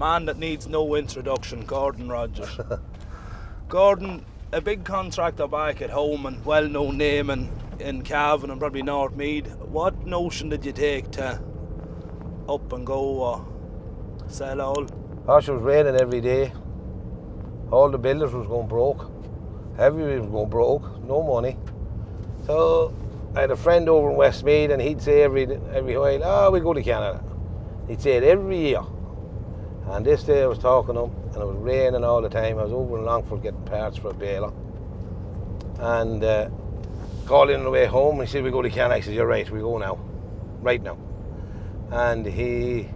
man that needs no introduction, Gordon Rogers. Gordon, a big contractor back at home and well-known name in Cavan and probably North Meath. What notion did you take to up and go or sell all? It was raining every day. All the builders was going broke. Everybody was going broke, no money. So I had a friend over in Westmeath and he'd say every while, we go to Canada. He'd say it every year. And this day I was talking to him and it was raining all the time. I was over in Longford getting parts for a baler. And called in on the way home and he said, we go to Canada. I said, you're right, we go now. Right now. And he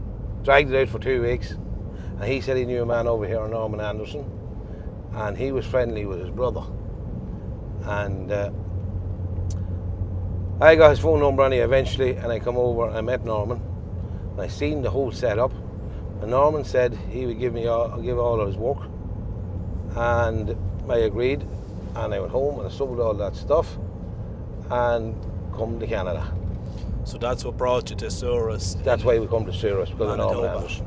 dragged it out for 2 weeks. And he said he knew a man over here, Norman Anderson. And he was friendly with his brother. And I got his phone number on him eventually and I come over and I met Norman. And I seen the whole setup. And Norman said he would give all of his work, and I agreed. And I went home and I sold all that stuff, and come to Canada. So that's what brought you to Souris. That's why we come to Souris, because of Norman Anderson.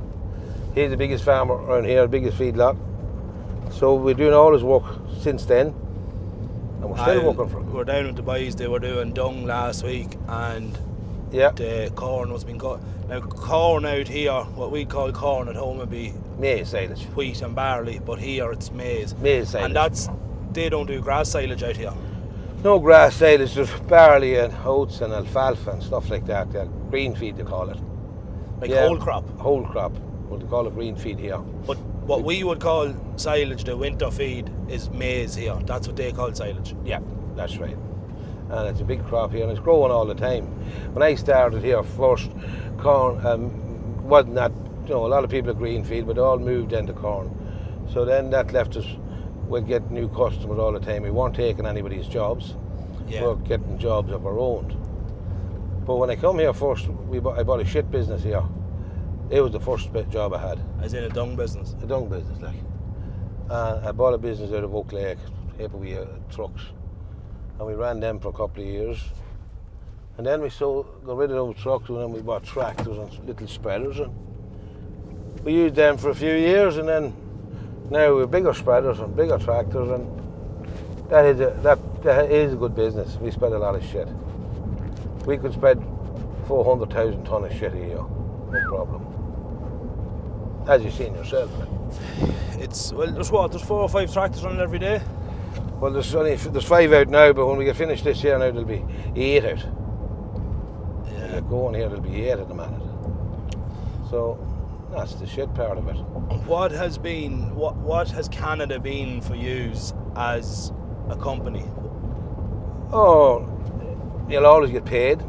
He's the biggest farmer around here, the biggest feedlot. So we're doing all his work since then, and we're still working for him. We're down with the boys. They were doing dung last week, and the corn was being cut. Now corn out here, what we call corn at home would be maize silage, wheat and barley, but here it's maize. Maize silage. And they don't do grass silage out here. No grass silage, just barley and oats and alfalfa and stuff like that. Green feed they call it. Like whole crop? Whole crop. What they call it green feed here. But what we would call silage, the winter feed, is maize here. That's what they call silage. Yeah, that's right. And it's a big crop here and it's growing all the time. When I started here first, corn wasn't that, a lot of people are green feed, but they all moved into corn. So then that left us, we'd get new customers all the time. We weren't taking anybody's jobs. Yeah. We were getting jobs of our own. But when I come here first, I bought a shit business here. It was the first job I had. As in a dung business? A dung business, like. I bought a business out of Oak Lake, heavy trucks. And we ran them for a couple of years. And then we got rid of those trucks and then we bought tractors and little spreaders. And we used them for a few years and then now we're bigger spreaders and bigger tractors, and that is a good business. We spread a lot of shit. We could spread 400,000 tonne of shit a year, no problem. As you've seen yourself. There's 4 or 5 tractors running every day? Well, there's 5 out now, but when we get finished this year now, there'll be 8 out. Yeah. When we get going here, there'll be 8 at the minute. So that's the shit part of it. What has Canada been for you as a company? Oh, you'll always get paid.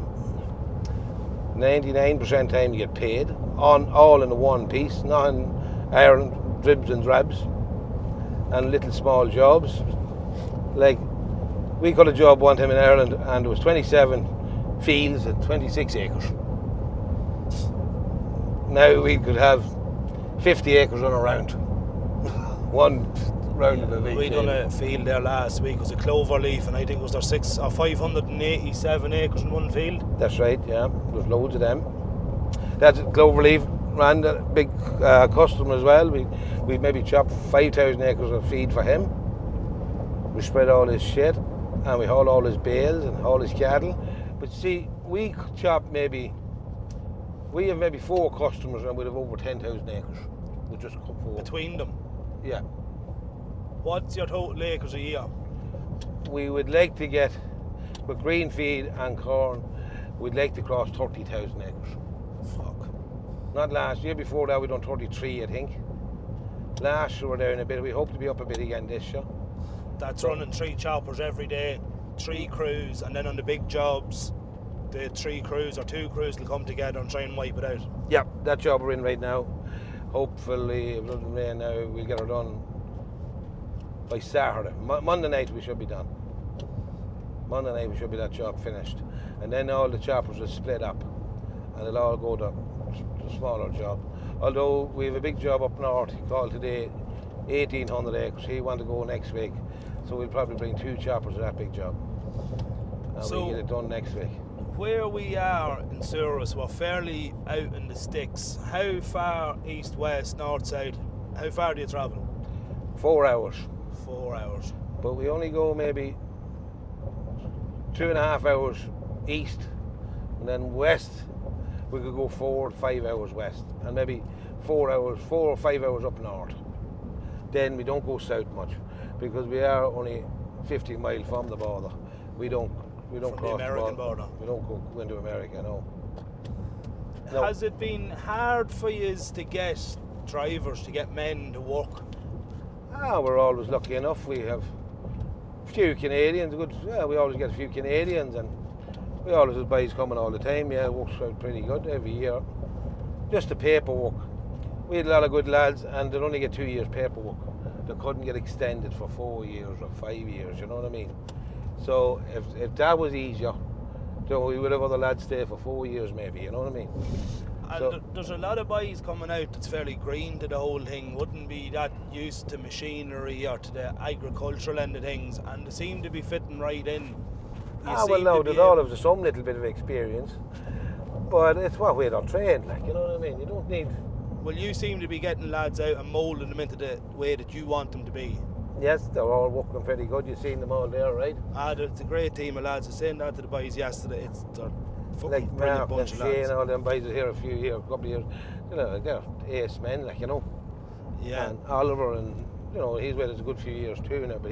99% of the time you get paid, all in the one piece, not in iron dribs and drabs, and little small jobs. Like, we got a job one time in Ireland and there was 27 fields and 26 acres. Now we could have 50 acres on a round. One round of a week. We done a field there last week. It was a clover leaf, and I think was there 587 acres in one field. That's right, yeah. There's loads of them. That's clover leaf. Ran a big customer as well. We maybe chopped 5,000 acres of feed for him. We spread all his shit, and we haul all his bales and all his cattle. But see, we have maybe 4 customers, and we'd have over 10,000 acres. We just cut 4. Between them? Yeah. What's your total acres a year? We would like to get, with green feed and corn, we'd like to cross 30,000 acres. Fuck. Not last year. Before that we done 33, I think. Last year we're down a bit. We hope to be up a bit again this year. That's running 3 choppers every day, 3 crews, and then on the big jobs, the 3 crews or 2 crews will come together and try and wipe it out. Yeah, that job we're in right now. Hopefully, if it doesn't rain now, we'll get it done by Saturday. Monday night we should be done. Monday night we should be that job finished. And then all the choppers will split up and they'll all go to a smaller job. Although we have a big job up north, he called today 1,800 acres. He wants to go next week. So we'll probably bring 2 choppers to that big job. And we'll get it done next week. where we are in Souris, we're fairly out in the sticks. How far east, west, north, south? How far do you travel? 4 hours. 4 hours. But we only go maybe 2.5 hours east, and then west we could go 4 to 5 hours west, and maybe 4 or 5 hours up north. Then we don't go south much because we are only 50 miles from the border. We don't From cross the American border. We don't go into America, no. Has it been hard for you to get drivers, to get men to work? We're always lucky enough. We have a few Canadians. We always get a few Canadians, and we always have boys coming all the time. Yeah, it works out pretty good every year. Just the paperwork. We had a lot of good lads, and they'd only get 2 years paperwork. They couldn't get extended for 4 years or 5 years. You know what I mean? So if that was easier, so we would have other lads stay for 4 years maybe. You know what I mean? And So- there's a lot of boys coming out that's fairly green to the whole thing, wouldn't be that used to machinery or to the agricultural end of things, and they seem to be fitting right in. Well, no, there's all of some little bit of experience, but it's what way they're trained. Like, you know what I mean? You don't need. Well, you seem to be getting lads out and moulding them into the way that you want them to be. Yes, they're all working pretty good. You've seen them all there, right? It's a great team of lads. I was saying that to the boys yesterday. They're fucking Like brilliant Mark and bunch of Shane, lads. all them boys are here a couple of years. You know, they're ace men, like, you know. Yeah, And Oliver, and you know, he's with us a good few years too now, but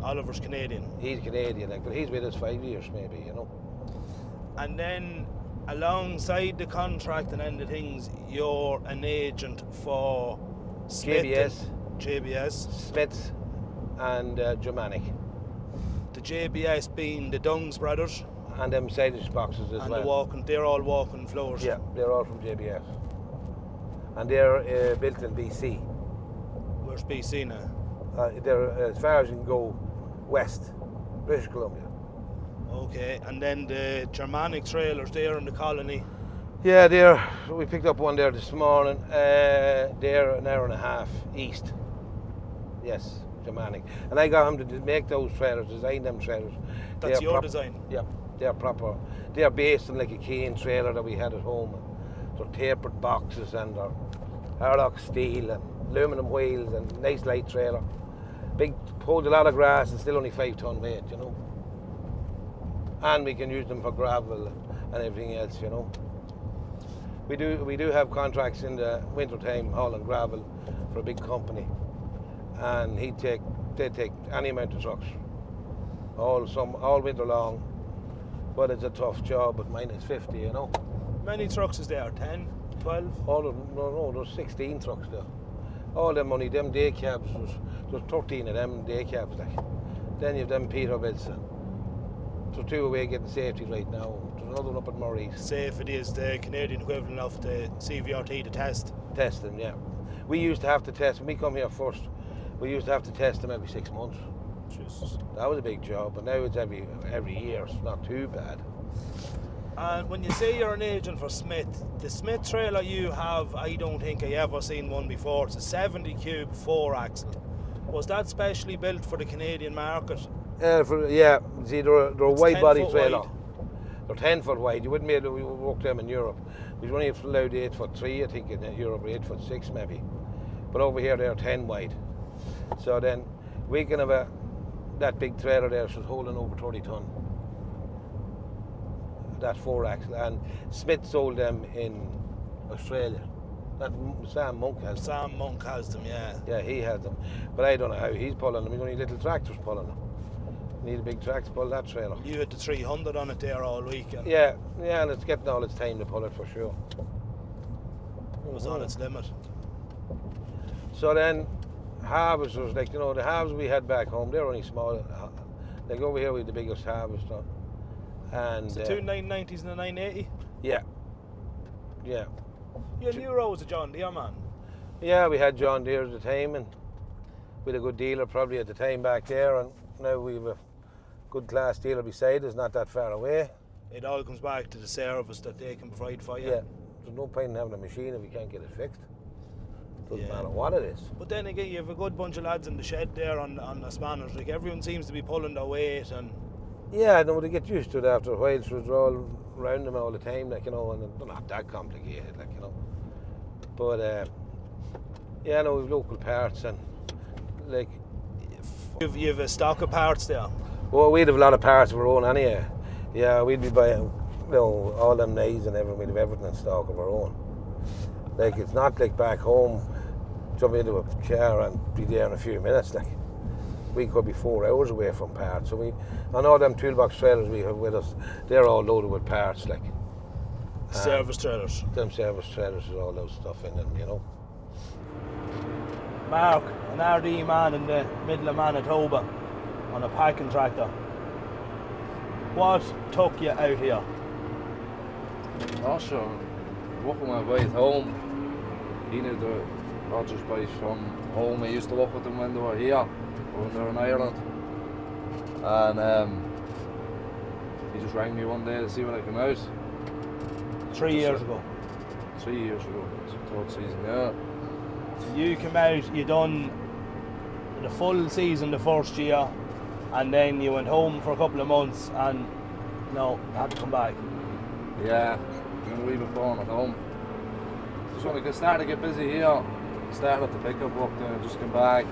Oliver's Canadian. he's Canadian, like, but he's with us 5 years maybe, you know. And then alongside the contract and end of things, you're an agent for Smith JBS. and JBS. Smiths and Germanic, The JBS being the Dungs brothers, and them side boxes as and well. they're all walking floors. Yeah, they're all from JBS, and they're built in BC. Where's BC now? They're as far as you can go west, British Columbia. Okay, and then the Germanic trailers there in the colony. Yeah, we picked up one there this morning. They're an hour and a half east. Yes, Germanic. And I got him to make those trailers, design them trailers. That's They're your design. Yeah, they're proper. They're based on like a cane trailer that we had at home. They're tapered boxes, and they're Harlock steel and aluminum wheels and nice light trailer. Big, holds a lot of grass and still only 5 ton weight, you know. And we can use them for gravel and everything else, you know. We do have contracts in the winter time hauling gravel for a big company, and they take any amount of trucks all winter long. But it's a tough job at -50, you know. Many trucks is there? 10, 12? All of them, no, there's 16 trucks there. All them money, them day cabs, there's 13 of them day cabs, like. Then you have them Peterbilts, and there's 2 away getting safety right now. There's another one up at Murray's. Safety is the Canadian equivalent of the CVRT, the test. Testing, yeah. We used to have to test, when we come here first, we used to have to test them every 6 months. Jesus. That was a big job, but now it's every year, so it's not too bad. And when you say you're an agent for Smith, the Smith trailer you have, I don't think I ever seen one before. It's a 70 cube 4-axle. Was that specially built for the Canadian market? See, they're a wide 10 body foot trailer. wide. They're 10 foot wide. You wouldn't be able to work them in Europe. We only allowed 8'3", I think, in Europe, or 8'6" maybe. But over here they're 10 wide. So then we can have that big trailer there, so it's holding over 30 ton. That 4-axle, and Smith sold them in Australia. That Sam Monk has them. Sam Monk has them, yeah. Yeah, he has them. But I don't know how he's pulling them. He's only little tractors pulling them. You need a big tractor to pull that trailer. You had the 300 on it there all weekend. Yeah, and it's getting all its time to pull it for sure. It was on its limit. So then, harvesters, like, you know, the halves we had back home, they're only small. Like over here, we had the biggest harvester. And It's the 2 990s and the 980. yeah. You knew Rose was a John Deere man. Yeah, we had John Deere at the time, and with a good dealer probably at the time back there, and now we have a good class dealer beside us, not that far away. It all comes back to the service that they can provide for you. Yeah, there's no point in having a machine if we can't get it fixed. Doesn't Yeah. matter what it is. But then again, you have a good bunch of lads in the shed there on the spanners. Like, everyone seems to be pulling their weight, and Yeah, no, they get used to it after a while, so they're all around them all the time, like, you know, and they're not that complicated, like, you know. But, yeah, no, we've local parts and, like... You've a stock of parts there? Well, we'd have a lot of parts of our own anyway. Yeah, we'd be buying, you know, all them knives and everything, we'd have everything in stock of our own. Like, it's not like back home, jump into a car and be there in a few minutes, like. We could be 4 hours away from parts. So and all them toolbox trailers we have with us, they're all loaded with parts, like. Service trailers. Them service trailers with all those stuff in them, you know. Mark, an RD man in the middle of Manitoba on a packing tractor. What took you out here? Oh, sure. Working my way at home. He knew the Rogers boys from home. I used to work with them when they were here, when they were in Ireland. And he just rang me one day to see when I come out. 3 years ago. 3 years ago. It's the third season, yeah. So you came out, you done the full season the first year, and then you went home for a couple of months and no, had to come back. Yeah, doing a wee bit born at home. Just when I started to get busy here, started to pick up work, then I just came back,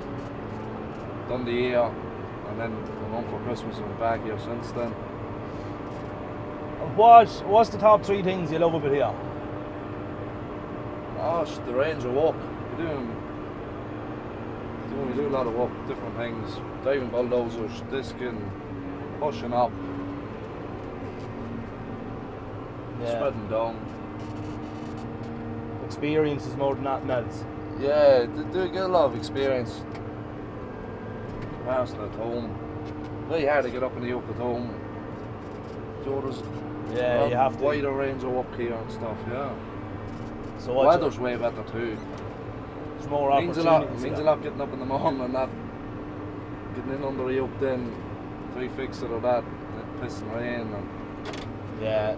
done the year, and then went home for Christmas and went back here since then. What's the top 3 things you love about here? Oh, it's the range of work. We do a lot of work, different things, diving bulldozers, disking, pushing up, spreading down. Experience is more than nothing else. Yeah, they do get a lot of experience. Passing at home. Very hard to get up in the yoke at home. So there's you have to. Wider range of work here and stuff, yeah. So the weather's way better too. There's more Means opportunities. a lot getting up in the morning and not getting in under the yoke then 3 fixes or that, pissing rain and yeah.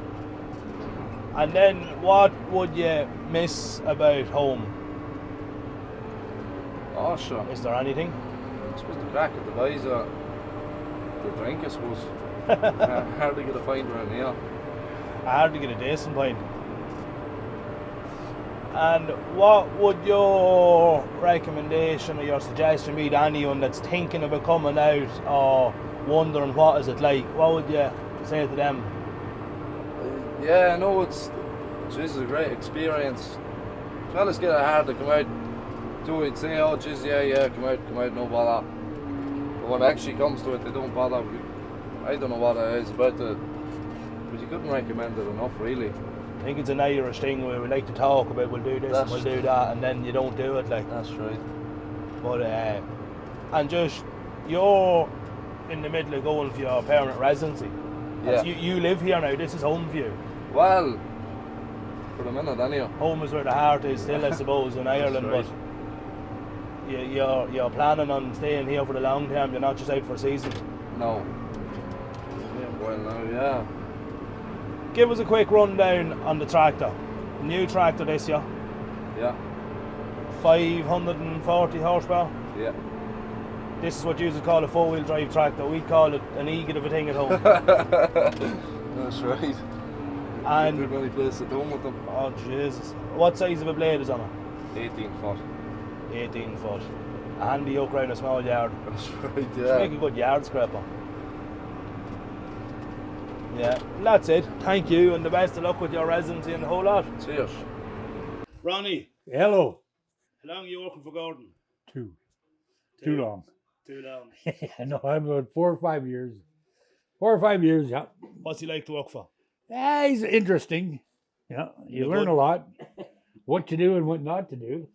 And then what would you miss about home? oh sure. Is there anything? I suppose the crack at the boys the drink I suppose. Hard to get a pint around here. Hard to get a decent pint. And what would your recommendation or your suggestion be to anyone that's thinking about coming out or wondering what is it like? What would you say to them? Yeah, no, it's a great experience. Fellas get it hard to come out to it, say, oh geez, yeah, come out, no bother. But when it actually comes to it, they don't bother. I don't know what it is about it, but you couldn't recommend it enough, really. I think it's an Irish thing where we like to talk about we'll do this and we'll do that, and then you don't do it, like. That's right. But and just you're in the middle of going for your permanent residency. Yeah. You live here now. This is home for you. Well, for the minute, anyway. Home is where the heart is still, I suppose, in Ireland. Right. But you're planning on staying here for the long term. You're not just out for a season. No. Yeah, well, now, yeah. Give us a quick rundown on the tractor. New tractor this year. Yeah. 540 horsepower. Yeah. This is what you would call a 4-wheel drive tractor. We call it an eagle of a thing at home. That's right. And good many places at home with them. Oh Jesus! What size of a blade is on it? 18 foot. 18 foot. A handy yoke round a small yard. That's right. Just Yeah. make a good yard scraper. Yeah, that's it. Thank you, and the best of luck with your residency and the whole lot. Cheers. Ronnie, Hello. how long are you working for Gordon? Too long. Too long. No, I'm about 4 or 5 years. 4 or 5 years, yeah. What's he like to work for? He's interesting. Yeah, you learn a lot. What to do and what not to do.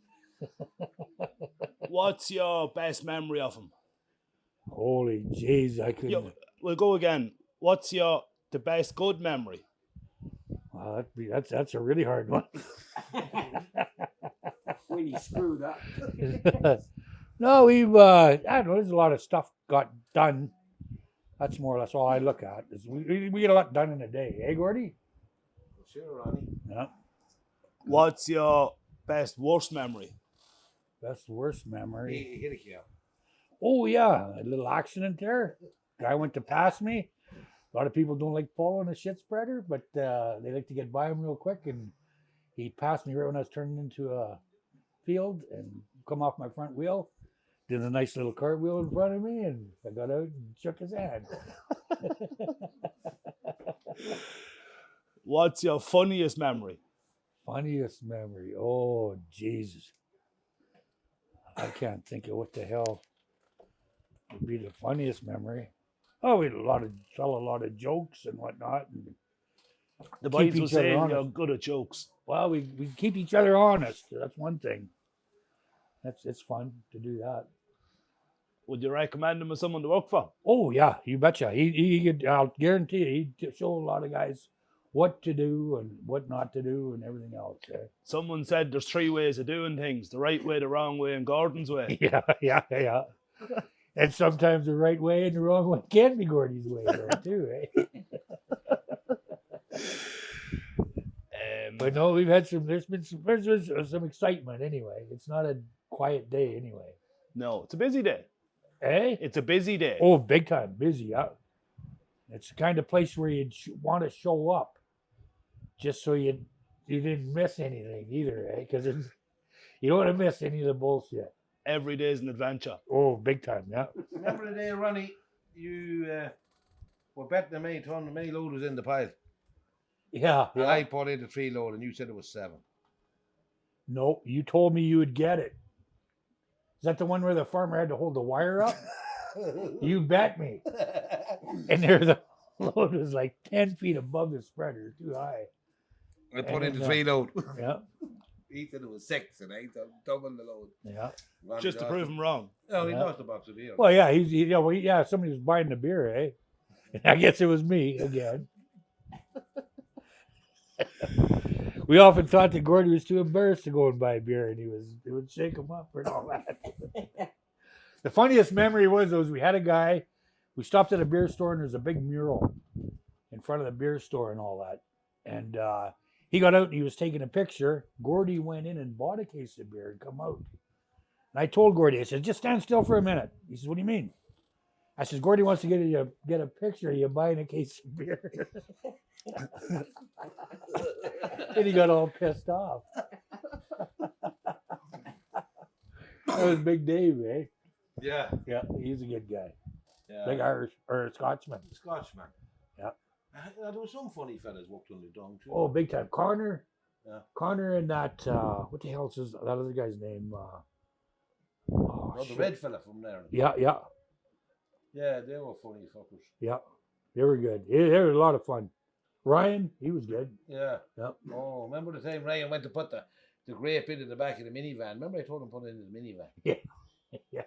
What's your best memory of him? Holy jeez, I couldn't. We'll go again. What's the best good memory? Well, that's a really hard one. When you screwed up. No, we've I don't know. There's a lot of stuff got done. That's more or less all I look at. Is we get a lot done in a day, eh, Gordy? Sure, Ronnie. Yeah. What's your best worst memory? Best worst memory. He hit a cow. Oh yeah, a little accident there. Guy went to pass me. A lot of people don't like following a shit spreader, but they like to get by him real quick. And he passed me right when I was turning into a field and come off my front wheel. Did a nice little cartwheel in front of me, and I got out and shook his hand. What's your funniest memory? Funniest memory? Oh, Jesus. I can't think of what the hell would be the funniest memory. Oh, we had tell a lot of jokes and whatnot. And The keep boys will each other say honest. you're good at jokes. Well, we keep each other honest. That's one thing. It's fun to do that. Would you recommend him as someone to work for? Oh yeah, you betcha. He could. I'll guarantee you, he'd show a lot of guys what to do and what not to do and everything else. Someone said there's 3 ways of doing things: the right way, the wrong way, and Gordon's way. Yeah. And sometimes the right way and the wrong way can be Gordy's way though, too, eh? But no, we've had there's been some excitement anyway. It's not a quiet day anyway. No, it's a busy day. Eh? It's a busy day. Oh, big time, busy. Yeah. It's the kind of place where you'd want to show up, just so you didn't miss anything either, eh? Because you don't want to miss any of the bullshit. Every day is an adventure. Oh, big time, yeah. Remember the day, Ronnie, you were betting how many ton, how many load was in the pile? Yeah. And I put in the 3 load and you said it was 7. No, you told me you would get it. Is that the one where the farmer had to hold the wire up? You bet me. And the load was like 10 feet above the spreader, too high. I put in the 3 load. Yeah. He said it was 6 and I double the load. Yeah. Ronnie Just to lost prove it. him wrong. No, he Yeah. lost the box of beer. Well, yeah, somebody was buying the beer, eh? I guess it was me again. We often thought that Gordy was too embarrassed to go and buy beer, and it would shake him up and all that. The funniest memory was we had a guy. We stopped at a beer store, and there's a big mural in front of the beer store and all that. And he got out and he was taking a picture. Gordy went in and bought a case of beer and come out. And I told Gordy, I said, just stand still for a minute. He says, what do you mean? I says, Gordy wants to get a picture of you buying a case of beer. And he got all pissed off. That was Big Dave, eh? Yeah. Yeah, he's a good guy. Yeah. Big Irish or Scotsman. Scotchman. Yeah. There was some funny fellas worked on the dung too. Oh, big time. Connor. Yeah. Connor and that, what the hell is that other guy's name? Oh, the shit. red fella from there. Yeah. Yeah, they were funny fuckers. Yeah. They were good. They were a lot of fun. Ryan, he was good. Yeah. Yeah. Oh, remember the time Ryan went to put the grape into the back of the minivan? Remember I told him to put it into the minivan? Yeah.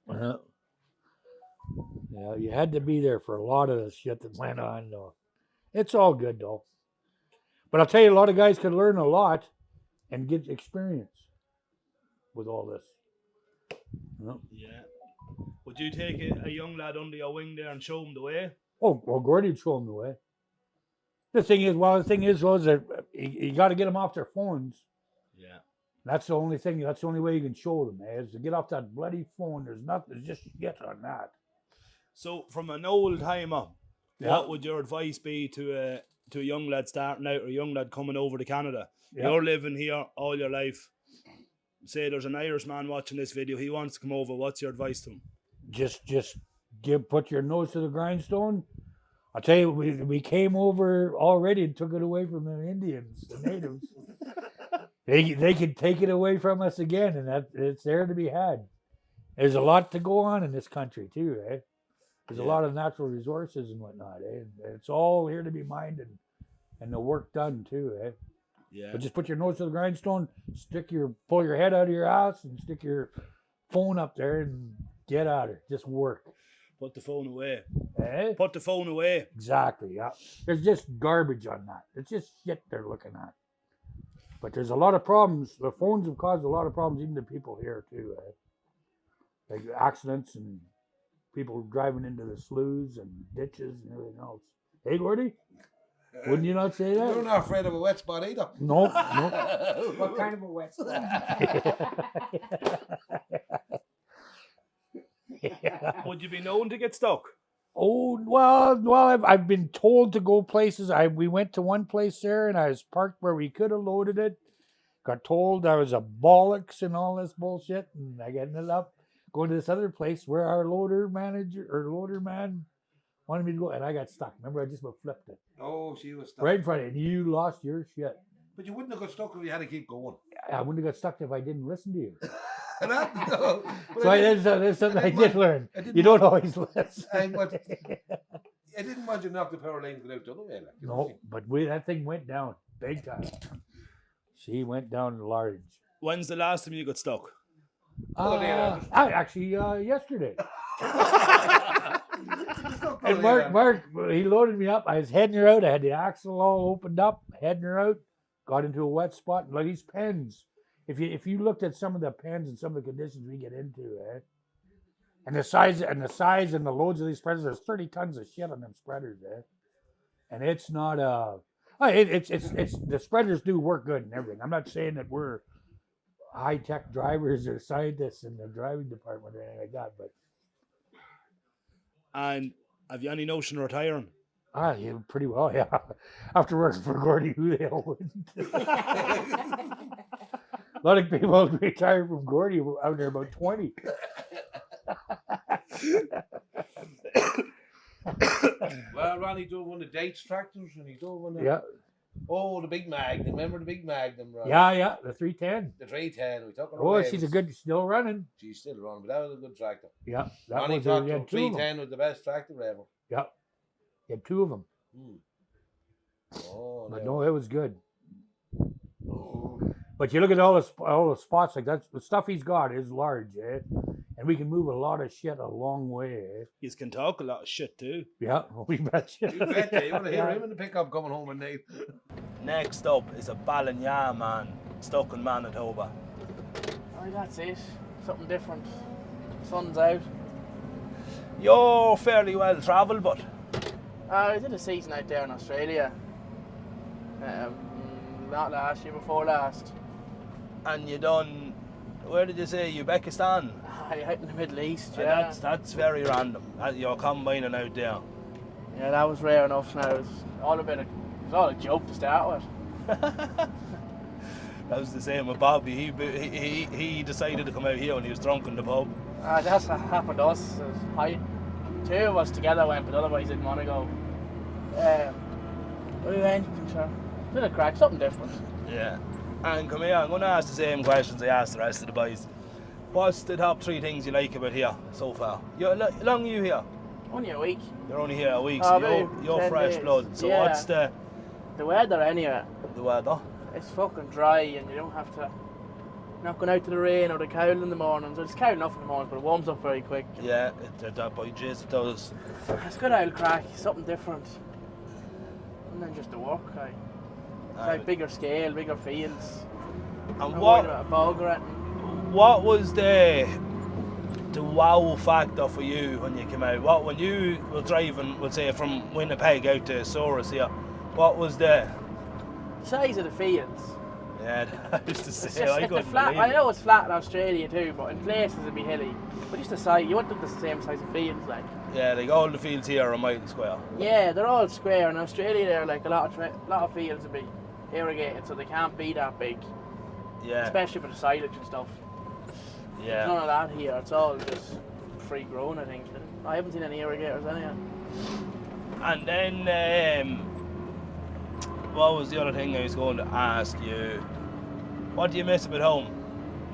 Uh-huh. Yeah, you had to be there for a lot of the shit that went on, though. It's all good, though. But I'll tell you, a lot of guys can learn a lot and get experience with all this. Yeah. Yeah. Would you take a young lad under your wing there and show him the way? Oh, well, Gordy would show them the way. The thing is that you got to get them off their phones. Yeah. That's the only thing. That's the only way you can show them, is to get off that bloody phone. There's just shit on that. So, from an old timer, Yeah. what would your advice be to a young lad starting out or a young lad coming over to Canada? Yeah. You're living here all your life. Say there's an Irishman watching this video. He wants to come over. What's your advice to him? Just put your nose to the grindstone. I'll tell you, we came over already and took it away from the Indians, the natives. They could take it away from us again, and it's there to be had. There's a lot to go on in this country too, eh? There's a lot of natural resources and whatnot, eh? And it's all here to be mined and the work done too, eh? Yeah. But just put your nose to the grindstone, pull your head out of your ass and stick your phone up there and get at it. Just work. Put the phone away. Eh? Put the phone away. Exactly, yeah. There's just garbage on that. It's just shit they're looking at. But there's a lot of problems. The phones have caused a lot of problems even to people here too, eh? Like accidents and people driving into the sloughs and ditches and everything else. Hey, Gordy? Wouldn't you not say that? You're not afraid of a wet spot either. No. What kind of a wet spot? Would you be known to get stuck? Oh well, I've been told to go places. We went to one place there, and I was parked where we could have loaded it. Got told I was a bollocks and all this bullshit, and I ended up going to this other place where our loader man wanted me to go, and I got stuck. Remember, I just about flipped it Oh, she was stuck. right in front of you, and you lost your shit. But you wouldn't have got stuck if you had to keep going. I wouldn't have got stuck if I didn't listen to you. No, but So there's something I did learn. didn't You don't always listen. I didn't want you to knock the power lines go out the other way. Like, you know what I No, mean? but that thing went down big time. She went down large. When's the last time you got stuck? Yesterday. And Mark, he loaded me up. I was heading her out. I had the axle all opened up, heading her out. Got into a wet spot. Like these pens. If you looked at some of the pens and some of the conditions we get into, and the size and the loads of these spreaders, there's 30 tons of shit on them spreaders, and it's not it's the spreaders do work good and everything. I'm not saying that we're high tech drivers or scientists in the driving department or anything like that, but And have you any notion of retiring? yeah, pretty well, yeah. After working for Gordy, who the hell wouldn't? A lot of people retire from Gordy out there about 20. Well, Ronnie drove one of the Dates tractors, and he drove one of the big Magnum. Remember the big Magnum, Ronnie? Yeah, the 310. The 310. We took her Oh, away. she's still running. She's still running, but that was a good tractor. Yeah, that Ronnie was thought he the had 2 of them. 310 was the best tractor ever. Yeah, he had 2 of them. Oh, But no, it was good. But you look at all the spots like that. The stuff he's got is large, and we can move a lot of shit a long way. You can talk a lot of shit too. Yeah, we bet you. You bet you want to hear him in the pickup coming home at night. Next up is a Ballinya man stuck in Manitoba. Oh, that's it. Something different. Sun's out. You're fairly well travelled, but I did a season out there in Australia. Not last year, before last. and you done, where did you say, Uzbekistan? Out in the Middle East, And yeah. that's very random. You're combining out there. Yeah, that was rare enough now. It was all a joke to start with. That was the same with Bobby. He decided to come out here when he was drunk in the pub. That's what happened to us. Two of us together went, but otherwise didn't want to go. We went, sure. Bit of crack, something different. Yeah. And come here, I'm going to ask the same questions I asked the rest of the boys. What's the top 3 things you like about here so far? How long are you here? Only a week. You're only here a week, Oh, so you're 10 fresh days. blood. So Yeah. what's the The weather anyway. weather? It's fucking dry and you don't have to. Not going out to the rain or the cowl in the mornings. Well, it's cold enough in the mornings, but it warms up very quick. Yeah, that by jizz it does. It's good old crack, something different. And then just the work, It's like bigger scale, bigger fields. And Not what worried about a bog or anything. what was the wow factor for you when you came out? When you were driving, we'll say from Winnipeg out to Souris here, what was the Size of the fields. Yeah, I used to It's say just I like the couldn't flat. believe I it. know it's flat in Australia too, but in places it'd be hilly. But just the size, you want them the same size of fields, like. Yeah, like all the fields here are a mile square. Yeah, they're all square. In Australia, they're like a lot of fields would be irrigated, so they can't be that big, Yeah, especially for the silage and stuff. yeah. None of that here. It's all just free grown, I think. I haven't seen any irrigators anyway. And then, what was the other thing I was going to ask you? What do you miss about home?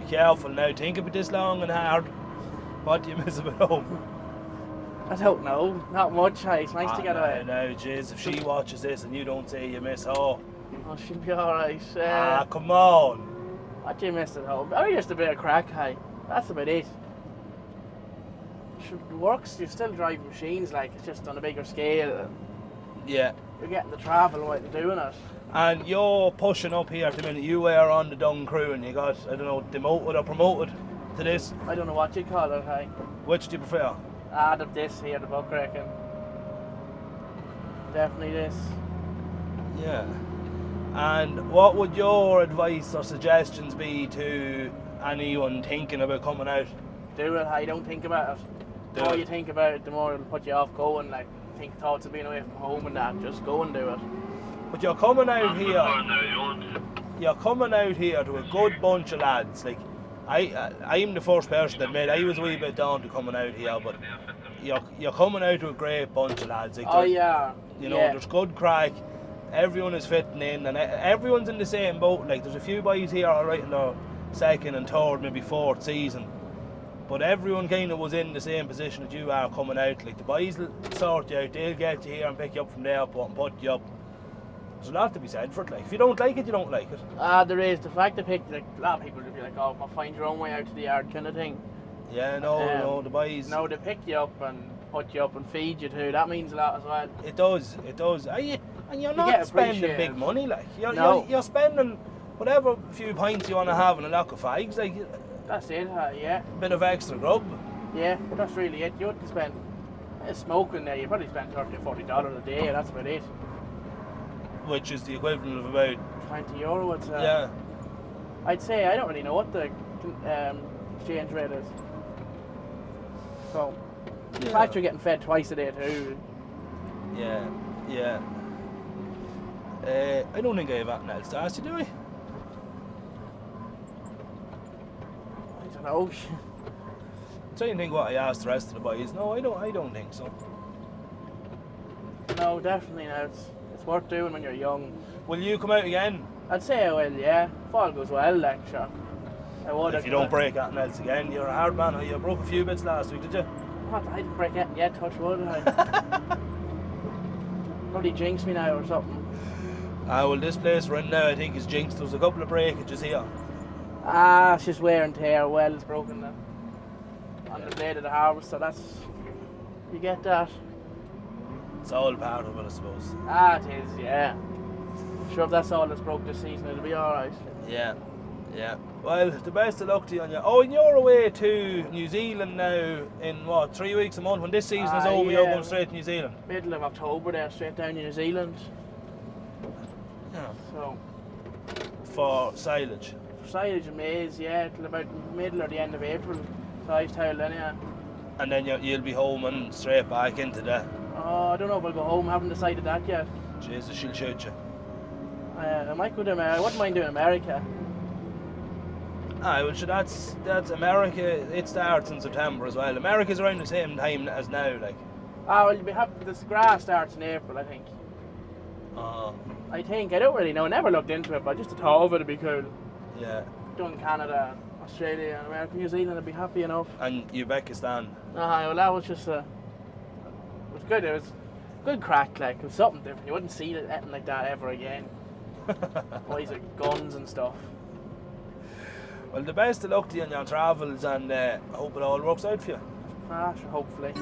Be careful now, think about this long and hard. What do you miss about home? I don't know. Not much. It's nice to get away. No, jeez, if she watches this and you don't say you miss her, Oh, she'll be alright. come on. What do you miss at home? Oh, just a bit of crack, That's about it. It works. You're still driving machines, like it's just on a bigger scale. Yeah. You're getting the travel while you're doing it. And you're pushing up here at the minute. You were on the dung crew and you got, I don't know, demoted or promoted to this. I don't know what you call it, Which do you prefer? This here, the buckrake. Definitely this. Yeah. And what would your advice or suggestions be to anyone thinking about coming out? Do it, don't think about it. The more you think about it, the more it'll put you off going. Like, think thoughts of being away from home and that. Just go and do it. But you're coming out here. You're coming out here to a good bunch of lads. Like, I'm the first person to admit I was a wee bit down to coming out here, but you're coming out to a great bunch of lads. Like, Oh yeah. you know, there's good crack. Everyone is fitting in, and everyone's in the same boat. Like, there's a few boys here alright in their second and third, maybe fourth season, but everyone kind of was in the same position that you are coming out. Like, the boys will sort you out, they'll get you here and pick you up from the airport and put you up. There's a lot to be said for it. Like, if you don't like it, you don't like it. There is. The fact that like, a lot of people will be like, oh, I'll find your own way out to the yard kind of thing. Yeah, no, the boys. No, they pick you up and put you up and feed you too. That means a lot as well. It does. And you're not spending big money, like. You're spending whatever few pints you want to have and a lock of fags, like. That's it, yeah. Bit of extra grub. Yeah, that's really it. You wouldn't spend smoking there. You probably spend $30 or $40 a day. That's about it. Which is the equivalent of about €20, I'd say. Yeah. I'd say I don't really know what the exchange rate is. So, the fact you're getting fed twice a day too. Yeah. I don't think I have anything else to ask you, do I? I don't know. Trying to think what I asked the rest of the boys. No, I don't think so. No, definitely not. It's worth doing when you're young. Will you come out again? I'd say I will, yeah. If all goes well, like, sure. I would. If you don't break anything else again, you're a hard man. You broke a few bits last week, did you? What? I didn't break anything yet, touch wood. Probably jinxed me now or something. Well, this place we're in now, I think, is jinxed. There's a couple of breakages here. It's just wear and tear. Well, it's broken now. On the blade of the harvester, that's... You get that. It's all part of it, I suppose. It is, yeah. Sure, if that's all that's broke this season, it'll be alright. Yeah. Well, the best of luck to you on your... Oh, and you're away to New Zealand now in, 3 weeks a month? When this season is over, you're going straight to New Zealand? Middle of October there, straight down to New Zealand. Yeah. So... For silage? For silage and maize, yeah, till about middle or the end of April. So I've told anyhow. And then you'll be home and straight back into the... Oh, I don't know if I'll go home, haven't decided that yet. Jesus, she'll shoot you. I might go to America. I wouldn't mind doing America. Well, sure, that's America. It starts in September as well. America's around the same time as now, like. Well, this grass starts in April, I think. I think. I don't really know. I never looked into it, but just the thought of it would be cool. Yeah. Done Canada, Australia, and America, New Zealand, I'd be happy enough. And Uzbekistan. Well, that was just it was good. It was good crack, like. It was something different. You wouldn't see anything like that ever again. Boys with guns and stuff. Well, the best of luck to you on your travels, and I hope it all works out for you. Sure, hopefully.